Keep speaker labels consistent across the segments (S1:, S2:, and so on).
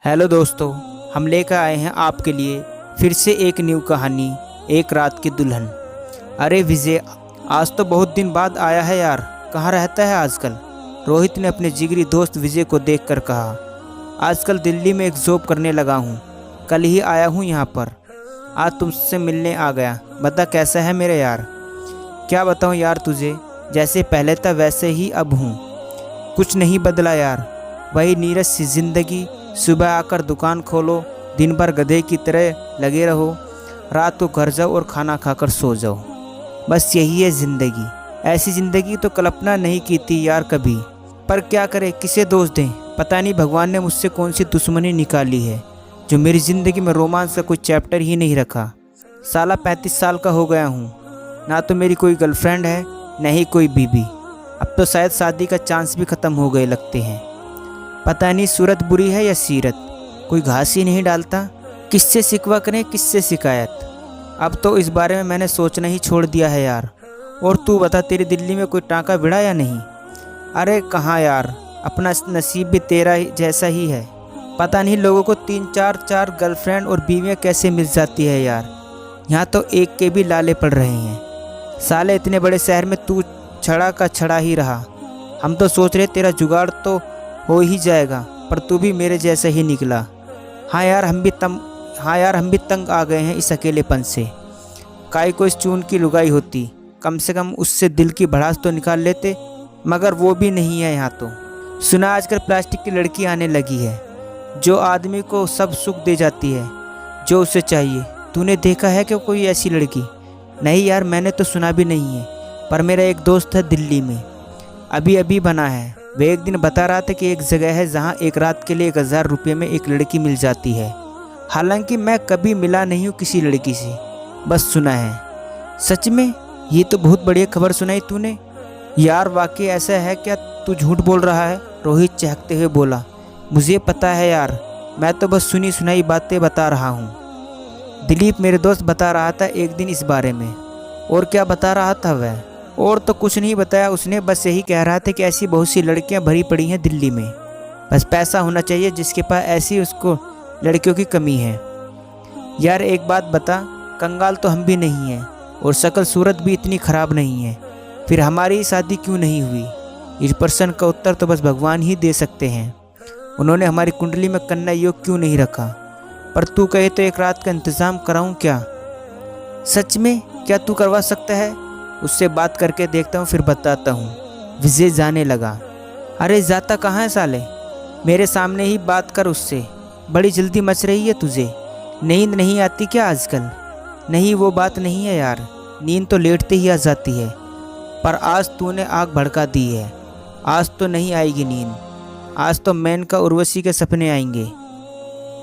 S1: Hello दोस्तों, हम लेकर आए हैं आपके लिए फिर से एक न्यू कहानी, एक रात की दुल्हन। अरे विजय, आज तो बहुत दिन बाद आया है यार, कहाँ रहता है आजकल? रोहित ने अपने जिगरी दोस्त विजय को देखकर कहा। आजकल दिल्ली में एक जॉब करने लगा हूँ, कल ही आया हूँ यहाँ पर। आज तुमसे मिलने आ गया, बता कैसा है मेरे यार? क्या बताऊँ यार तुझे, जैसे पहले था वैसे ही अब हूँ, कुछ नहीं बदला यार। वही नीरस सी जिंदगी, सुबह आकर दुकान खोलो, दिन भर गधे की तरह लगे रहो, रात को घर जाओ और खाना खाकर सो जाओ। बस यही है ज़िंदगी। ऐसी ज़िंदगी तो कल्पना नहीं की थी यार कभी, पर क्या करे, किसे दोष दें? पता नहीं भगवान ने मुझसे कौन सी दुश्मनी निकाली है जो मेरी ज़िंदगी में रोमांस का कोई चैप्टर ही नहीं रखा। साला 35 साल का हो गया हूँ, ना तो मेरी कोई गर्लफ्रेंड है न ही कोई बीबी। अब तो शायद शादी का चांस भी ख़त्म हो गए लगते हैं। पता नहीं सूरत बुरी है या सीरत, कोई घास ही नहीं डालता। किससे शिकवा करें, किससे शिकायत? अब तो इस बारे में मैंने सोचना ही छोड़ दिया है यार। और तू बता, तेरी दिल्ली में कोई टाँका भिड़ा या नहीं? अरे कहाँ यार, अपना नसीब भी तेरा जैसा ही है। पता नहीं लोगों को 3-4 गर्लफ्रेंड और बीवियाँ कैसे मिल जाती है यार। यहाँ तो एक के भी लाले पड़ रहे हैं। साले इतने बड़े शहर में तू छड़ा का छड़ा ही रहा। हम तो सोच रहे तेरा जुगाड़ तो हो ही जाएगा, पर तू भी मेरे जैसा ही निकला। हाँ यार, हम भी तंग आ गए हैं इस अकेलेपन से। काई को इस चून की लुगाई होती, कम से कम उससे दिल की भड़ास तो निकाल लेते, मगर वो भी नहीं है यहाँ तो। सुना आजकल प्लास्टिक की लड़की आने लगी है, जो आदमी को सब सुख दे जाती है जो उसे चाहिए। तूने देखा है क्या कोई ऐसी लड़की? नहीं यार, मैंने तो सुना भी नहीं है, पर मेरा एक दोस्त है दिल्ली में, अभी बना है। वह एक दिन बता रहा था कि एक जगह है जहाँ एक रात के लिए 1000 रुपये में एक लड़की मिल जाती है। हालांकि मैं कभी मिला नहीं हूँ किसी लड़की से, बस सुना है। सच में? ये तो बहुत बढ़िया खबर सुनाई तूने यार। वाकई ऐसा है क्या? तू झूठ बोल रहा है? रोहित चहकते हुए बोला। मुझे पता है यार, मैं तो बस सुनी सुनाई बातें बता रहा हूँ। दिलीप मेरे दोस्त बता रहा था एक दिन इस बारे में। और क्या बता रहा था वह? और तो कुछ नहीं बताया उसने, बस यही कह रहा था कि ऐसी बहुत सी लड़कियां भरी पड़ी हैं दिल्ली में, बस पैसा होना चाहिए जिसके पास, ऐसी उसको लड़कियों की कमी है। यार एक बात बता, कंगाल तो हम भी नहीं हैं और शक्ल सूरत भी इतनी ख़राब नहीं है, फिर हमारी शादी क्यों नहीं हुई? इस प्रश्न का उत्तर तो बस भगवान ही दे सकते हैं। उन्होंने हमारी कुंडली में कन्या योग क्यों नहीं रखा? पर तू कहे तो एक रात का इंतज़ाम कराऊँ क्या? सच में? क्या तू करवा सकता है? उससे बात करके देखता हूँ, फिर बताता हूँ। विजय जाने लगा। अरे जाता कहाँ है साले, मेरे सामने ही बात कर उससे। बड़ी जल्दी मच रही है तुझे, नींद नहीं आती क्या आजकल? नहीं, वो बात नहीं है यार, नींद तो लेटते ही आ जाती है, पर आज तूने आग भड़का दी है। आज तो नहीं आएगी नींद, आज तो मेनका उर्वशी के सपने आएंगे।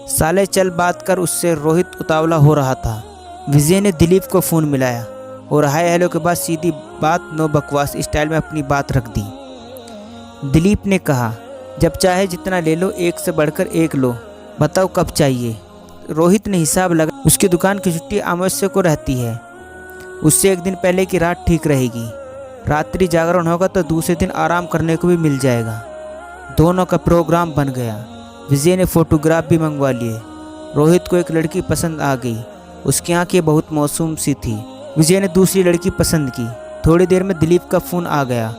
S1: साले चल बात कर उससे। रोहित उतावला हो रहा था। विजय ने दिलीप को फ़ोन मिलाया और हाय हेलो के बाद सीधी बात नो बकवास स्टाइल में अपनी बात रख दी। दिलीप ने कहा, जब चाहे जितना ले लो, एक से बढ़कर एक लो, बताओ कब चाहिए? रोहित ने हिसाब लगा। उसकी दुकान की छुट्टी अमावस्या को रहती है, उससे एक दिन पहले की रात ठीक रहेगी। रात्रि जागरण होगा तो दूसरे दिन आराम करने को भी मिल जाएगा। दोनों का प्रोग्राम बन गया। विजय ने फोटोग्राफ भी मंगवा लिए। रोहित को एक लड़की पसंद आ गई, उसकी आँखें बहुत मासूम सी थी। विजय ने दूसरी लड़की पसंद की। थोड़ी देर में दिलीप का फ़ोन आ गया।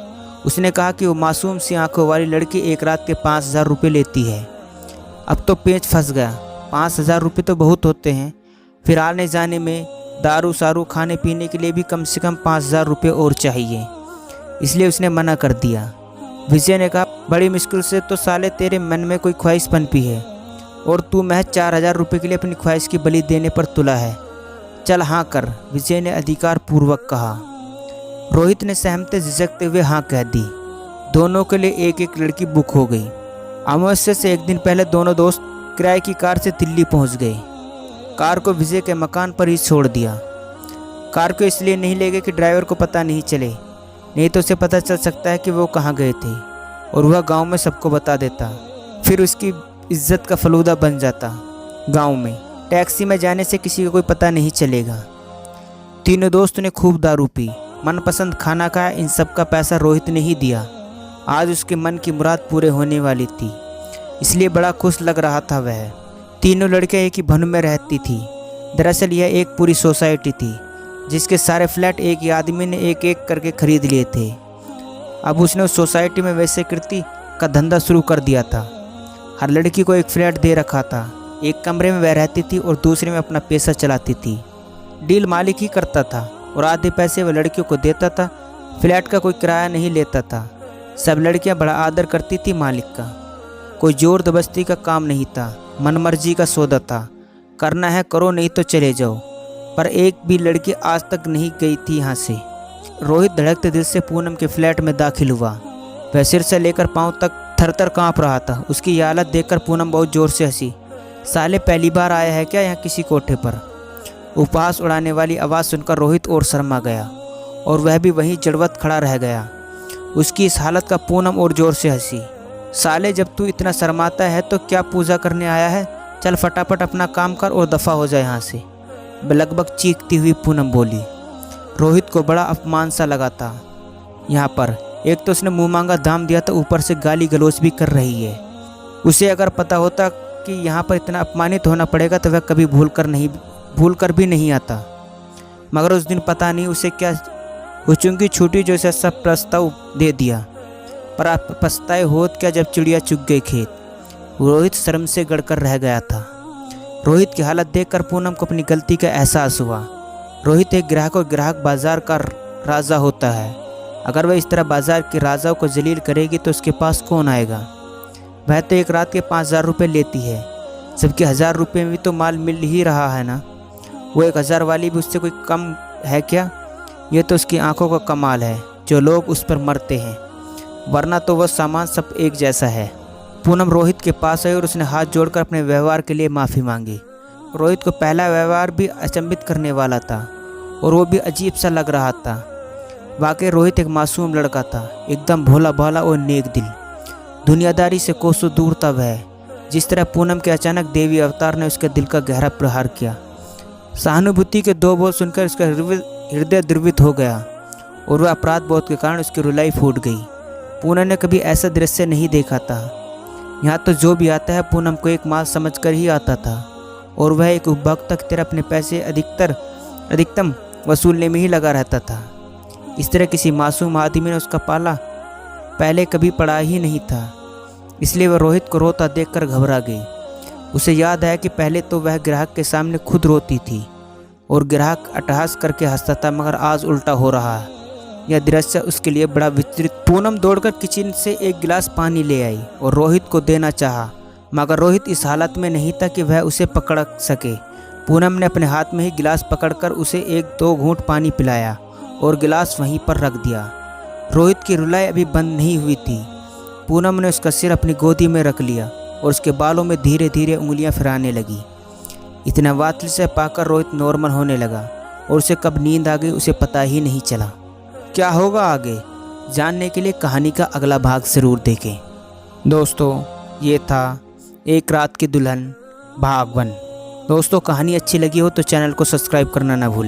S1: उसने कहा कि वो मासूम सी आंखों वाली लड़की एक रात के 5000 रुपये लेती है। अब तो पेच फंस गया। 5000 रुपये तो बहुत होते हैं, फिर आने जाने में, दारू सारू खाने पीने के लिए भी कम से कम 5000 रुपये और चाहिए, इसलिए उसने मना कर दिया। विजय ने कहा, बड़ी मुश्किल से तो साले तेरे मन में कोई ख्वाहिश पनपी है और तू महज 4000 रुपये के लिए अपनी ख्वाहिश की बलि देने पर तुला है। चल हाँ कर, विजय ने अधिकार पूर्वक कहा। रोहित ने सहमते झिझकते हुए हाँ कह दी। दोनों के लिए एक एक लड़की बुक हो गई। अमावस्या से एक दिन पहले दोनों दोस्त किराए की कार से दिल्ली पहुंच गए। कार को विजय के मकान पर ही छोड़ दिया। कार को इसलिए नहीं ले गए कि ड्राइवर को पता नहीं चले, नहीं तो उसे पता चल सकता है कि वो कहाँ गए थे और वह गाँव में सबको बता देता, फिर उसकी इज्जत का फलूदा बन जाता। गाँव में टैक्सी में जाने से किसी को कोई पता नहीं चलेगा। तीनों दोस्त ने खूब दारू पी, मनपसंद खाना खाया। इन सब का पैसा रोहित ने ही दिया। आज उसके मन की मुराद पूरे होने वाली थी। इसलिए बड़ा खुश लग रहा था वह। तीनों लड़कियां एक ही भवन में रहती थी। दरअसल यह एक पूरी सोसाइटी थी जिसके सारे फ्लैट एक ही आदमी ने एक एक करके खरीद लिए थे। अब उसने उस सोसाइटी में वैसे कृति का धंधा शुरू कर दिया था। हर लड़की को एक फ्लैट दे रखा था। एक कमरे में वह रहती थी और दूसरे में अपना पैसा चलाती थी। डील मालिक ही करता था और आधे पैसे वह लड़कियों को देता था। फ्लैट का कोई किराया नहीं लेता था। सब लड़कियां बड़ा आदर करती थी मालिक का। कोई जोर जबरदस्ती का काम नहीं था, मनमर्जी का सौदा था। करना है करो, नहीं तो चले जाओ। पर एक भी लड़की आज तक नहीं गई थी यहाँ से। रोहित धड़कते दिल से पूनम के फ्लैट में दाखिल हुआ। वह सिर से लेकर पांव तक थरथर कांप रहा था। उसकी यह हालत देखकर पूनम बहुत जोर से हंसी। साले पहली बार आया है क्या यहाँ किसी कोठे पर? उपहास उड़ाने वाली आवाज़ सुनकर रोहित और शर्मा गया और वह भी वहीं जड़वत खड़ा रह गया। उसकी इस हालत का पूनम और जोर से हंसी। साले जब तू इतना शर्माता है तो क्या पूजा करने आया है? चल फटाफट अपना काम कर और दफ़ा हो जाए यहाँ से, लगभग चीखती हुई पूनम बोली। रोहित को बड़ा अपमान सा लगा था। यहाँ पर एक तो उसने मुँह मांगा दाम दिया था, ऊपर से गाली गलौज भी कर रही है। उसे अगर पता होता कि यहाँ पर इतना अपमानित होना पड़ेगा तो वह कभी भूल कर भी नहीं आता। मगर उस दिन पता नहीं उसे क्या चुंगी छूटी जो इसे सब प्रस्ताव दे दिया। पर आप पछताए होत क्या जब चिड़िया चुग गई खेत। रोहित शर्म से गड़कर रह गया था। रोहित की हालत देखकर पूनम को अपनी गलती का एहसास हुआ। रोहित एक ग्राहक और ग्राहक बाजार का राजा होता है। अगर वह इस तरह बाजार के राजाओं को जलील करेगी तो उसके पास कौन आएगा? वह तो एक रात के 5,000 रुपये लेती है, जबकि 1,000 रुपये में भी तो माल मिल ही रहा है ना। वो 1,000 वाली भी उससे कोई कम है क्या? ये तो उसकी आंखों का कमाल है जो लोग उस पर मरते हैं, वरना तो वह सामान सब एक जैसा है। पूनम रोहित के पास आई और उसने हाथ जोड़कर अपने व्यवहार के लिए माफ़ी मांगी। रोहित को पहला व्यवहार भी अचंभित करने वाला था और वो भी अजीब सा लग रहा था। वाकई रोहित एक मासूम लड़का था, एकदम भोला भाला और नेक दिल। दुनियादारी से कोसों दूर था वह। जिस तरह पूनम के अचानक देवी अवतार ने उसके दिल का गहरा प्रहार किया। सहानुभूति के 2 बोल सुनकर उसका हृदय द्रवित हो गया और वह अपराध बोध के कारण उसकी रुलाई फूट गई। पूनम ने कभी ऐसा दृश्य नहीं देखा था। यहाँ तो जो भी आता है पूनम को एक माल समझकर ही आता था और वह एक उपभोक्ता की तरह अपने पैसे अधिकतम वसूलने में ही लगा रहता था। इस तरह किसी मासूम आदमी ने उसका पाला पहले कभी पड़ा ही नहीं था। इसलिए वह रोहित को रोता देखकर घबरा गई। उसे याद आया कि पहले तो वह ग्राहक के सामने खुद रोती थी और ग्राहक अट्टहास करके हंसता था, मगर आज उल्टा हो रहा है। यह दृश्य उसके लिए बड़ा विचित्र। पूनम दौड़कर किचन से एक गिलास पानी ले आई और रोहित को देना चाहा, मगर रोहित इस हालत में नहीं था कि वह उसे पकड़ सके। पूनम ने अपने हाथ में ही गिलास पकड़कर उसे 1-2 घूंट पानी पिलाया और गिलास वहीं पर रख दिया। रोहित की रुलाई अभी बंद नहीं हुई थी। पूनम ने उसका सिर अपनी गोदी में रख लिया और उसके बालों में धीरे धीरे उंगलियां फिराने लगी। इतना वात्सल्य पाकर रोहित नॉर्मल होने लगा और उसे कब नींद आ गई उसे पता ही नहीं चला। क्या होगा आगे जानने के लिए कहानी का अगला भाग ज़रूर देखें। दोस्तों, ये था एक रात की दुल्हन भाग 1। दोस्तों, कहानी अच्छी लगी हो तो चैनल को सब्सक्राइब करना ना भूलें।